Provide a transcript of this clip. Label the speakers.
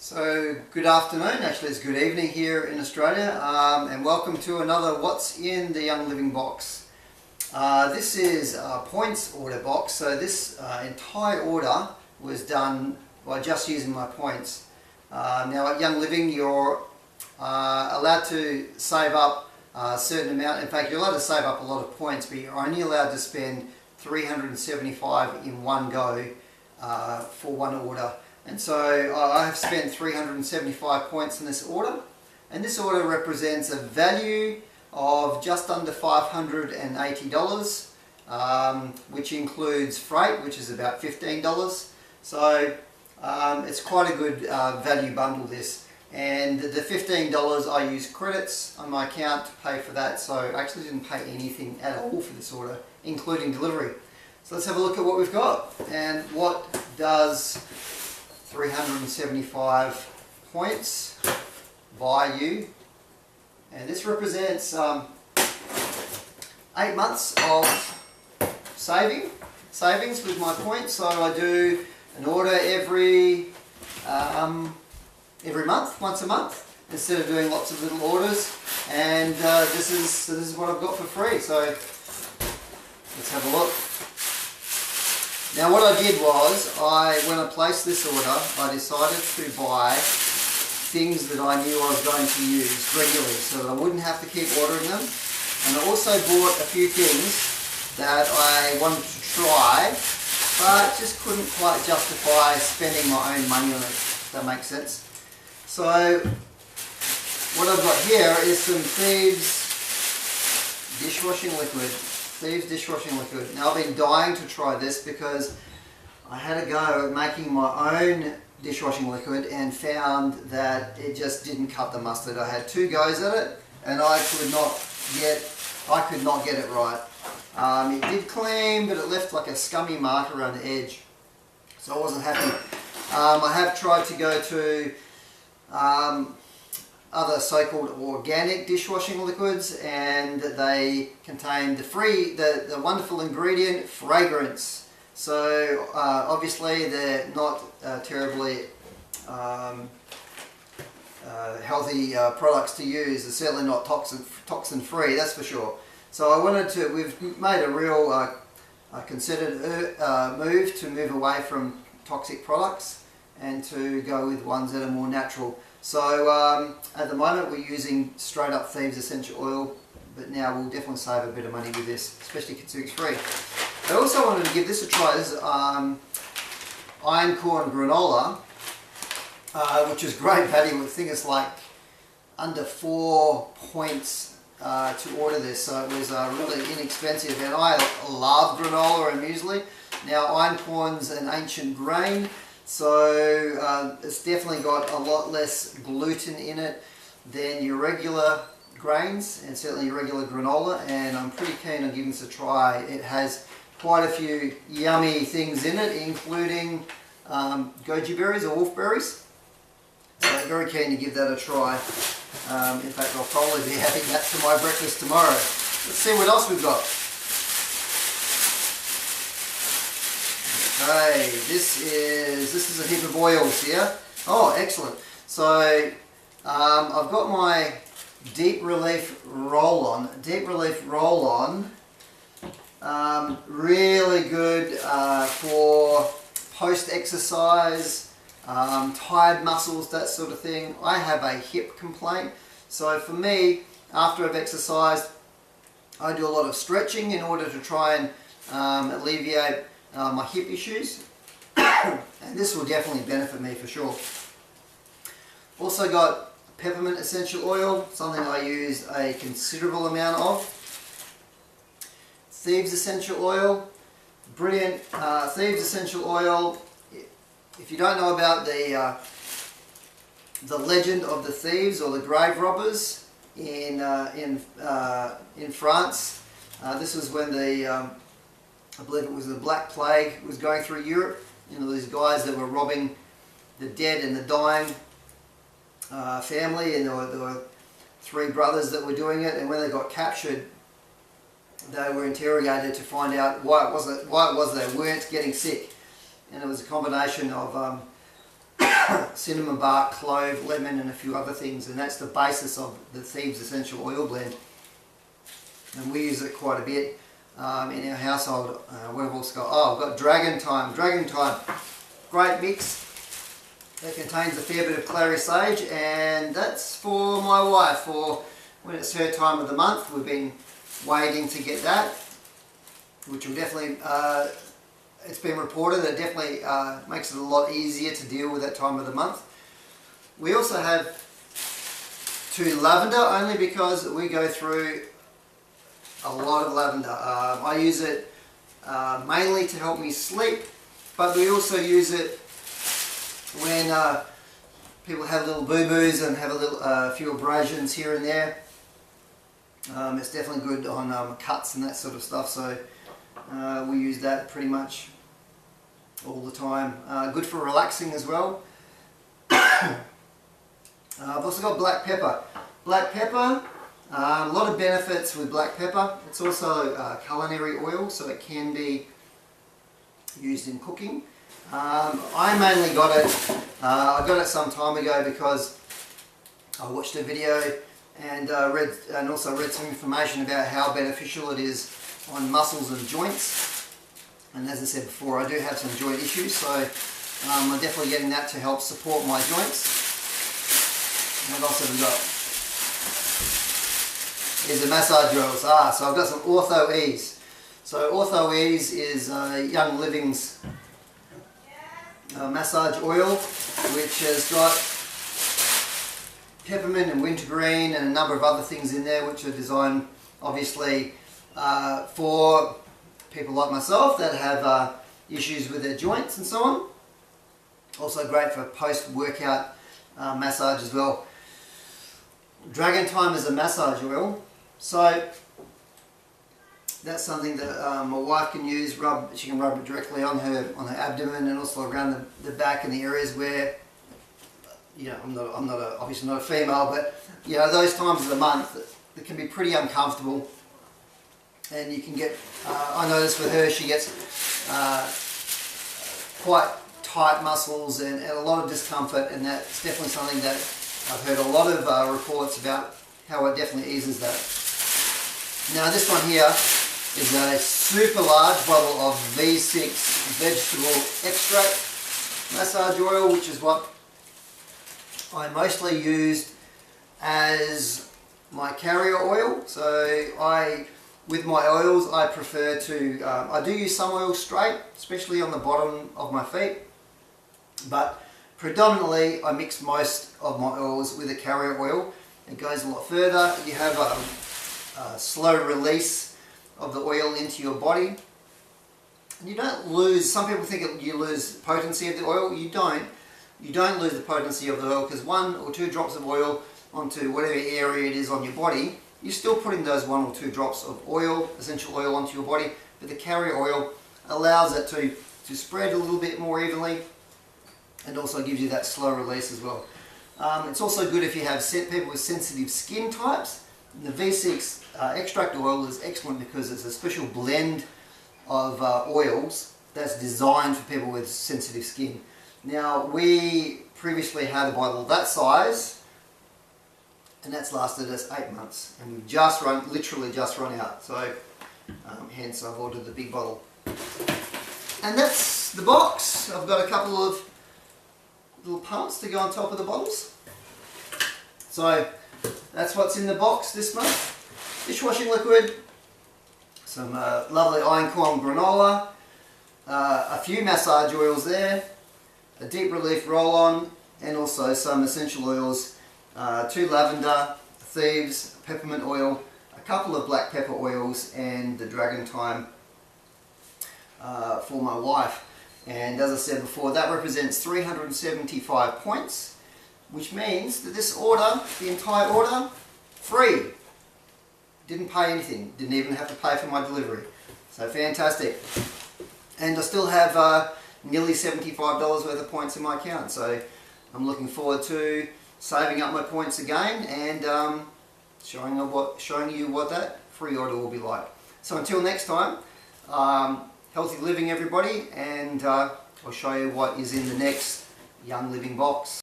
Speaker 1: So good afternoon, actually it's good evening here in Australia, and welcome to another What's in the Young Living box. This is a points order box, so this entire order was done by just using my points. Now at Young Living you're allowed to save up a certain amount. In fact, you're allowed to save up a lot of points, but you're only allowed to spend 375 in one go for one order. And so I have spent 375 points in this order, and this order represents a value of just under $580, which includes freight, which is about $15. So it's quite a good value bundle, this. And the $15, I use credits on my account to pay for that, so I actually didn't pay anything at all for this order, including delivery. So let's have a look at what we've got, and what does 375 points buy you. And this represents 8 months of savings with my points. So I do an order every month, once a month, instead of doing lots of little orders. And this is what I've got for free. So let's have a look. Now what I did was, when I placed this order, I decided to buy things that I knew I was going to use regularly so that I wouldn't have to keep ordering them. And I also bought a few things that I wanted to try, but just couldn't quite justify spending my own money on it, if that makes sense. So what I've got here is some Thieves dishwashing liquid. Now I've been dying to try this because I had a go at making my own dishwashing liquid and found that it just didn't cut the mustard. I had 2 goes at it and I could not get it right. It did clean, but it left like a scummy mark around the edge, so I wasn't happy. I have tried to go to other so-called organic dishwashing liquids, and they contain the wonderful ingredient fragrance. So obviously they're not terribly healthy products to use. They're certainly not toxin free, that's for sure. So we've made a real considered move to move away from toxic products and to go with ones that are more natural. So at the moment we're using straight up Thieves essential oil, but now we'll definitely save a bit of money with this, especially considering it's free. I also wanted to give this a try. This is iron corn granola, which is great value. I think it's like under 4 points to order this, so it was really inexpensive. And I love granola and muesli. Now iron corn's an ancient grain, so it's definitely got a lot less gluten in it than your regular grains, and certainly your regular granola, and I'm pretty keen on giving this a try. It has quite a few yummy things in it, including goji berries or wolfberries. So I'm very keen to give that a try. In fact, I'll probably be having that for my breakfast tomorrow. Let's see what else we've got. Okay, this is a heap of oils here. Oh, excellent. So I've got my deep relief roll-on. Really good for post-exercise, tired muscles, that sort of thing. I have a hip complaint, so for me, after I've exercised, I do a lot of stretching in order to try and alleviate my hip issues, and this will definitely benefit me for sure. Also got peppermint essential oil, something I use a considerable amount of. Thieves essential oil, brilliant. Thieves essential oil, if you don't know about the legend of the thieves or the grave robbers in France, this was when I believe it was the Black Plague was going through Europe. You know, these guys that were robbing the dead and the dying family, and there were 3 brothers that were doing it, and when they got captured, they were interrogated to find out why it was they weren't getting sick. And it was a combination of cinnamon bark, clove, lemon and a few other things, and that's the basis of the Thieves Essential Oil Blend. And we use it quite a bit in our household. We've also got, I've got Dragon Time. Dragon Time, great mix. It contains a fair bit of clary sage, and that's for my wife for when it's her time of the month. We've been waiting to get that, which will definitely, it's been reported that it definitely makes it a lot easier to deal with that time of the month. We also have 2 lavender, only because we go through a lot of lavender. I use it mainly to help me sleep, but we also use it when people have little boo-boos and have a few abrasions here and there. It's definitely good on cuts and that sort of stuff, so we use that pretty much all the time. Good for relaxing as well. I've also got black pepper. Black pepper, a lot of benefits with black pepper. It's also culinary oil, so it can be used in cooking. I mainly got it, I got it some time ago because I watched a video and also read some information about how beneficial it is on muscles and joints. And as I said before, I do have some joint issues, so I'm definitely getting that to help support my joints. And what else have we got? Here's the massage oils. So I've got some Ortho Ease. So Ortho Ease is Young Living's massage oil, which has got peppermint and wintergreen and a number of other things in there, which are designed obviously for people like myself that have issues with their joints and so on. Also great for post-workout massage as well. Dragon Time is a massage oil, so that's something that my wife can use. She can rub it directly on her abdomen and also around the back and the areas where, you know, I'm obviously not a female, but you know, those times of the month that can be pretty uncomfortable, and you can get. I notice with her, she gets quite tight muscles and a lot of discomfort, and that's definitely something that I've heard a lot of reports about how it definitely eases that. Now this one here is a super large bottle of V6 vegetable extract massage oil, which is what I mostly used as my carrier oil. So with my oils, I prefer to, I do use some oil straight, especially on the bottom of my feet, but predominantly I mix most of my oils with a carrier oil. It goes a lot further. You have a slow release of the oil into your body. And you don't lose, some people think you lose potency of the oil. You don't. You don't lose the potency of the oil, because 1 or 2 drops of oil onto whatever area it is on your body, you're still putting those 1 or 2 drops of oil, essential oil, onto your body, but the carrier oil allows it to spread a little bit more evenly and also gives you that slow release as well. It's also good if you have people with sensitive skin types. The V6 extract oil is excellent because it's a special blend of oils that's designed for people with sensitive skin. Now, we previously had a bottle that size, and that's lasted us 8 months, and we've literally just run out. So hence I've ordered the big bottle. And that's the box. I've got a couple of little pumps to go on top of the bottles. So that's what's in the box this month. Dishwashing liquid, some lovely iron corn granola, a few massage oils there, a deep relief roll-on, and also some essential oils, 2 lavender, thieves, peppermint oil, a couple of black pepper oils, and the Dragon Time for my wife. And as I said before, that represents 375 points, which means that this order, the entire order, free. Didn't pay anything, didn't even have to pay for my delivery. So fantastic. And I still have nearly $75 worth of points in my account, so I'm looking forward to saving up my points again and showing you what that free order will be like. So until next time, healthy living everybody, and I'll show you what is in the next Young Living box.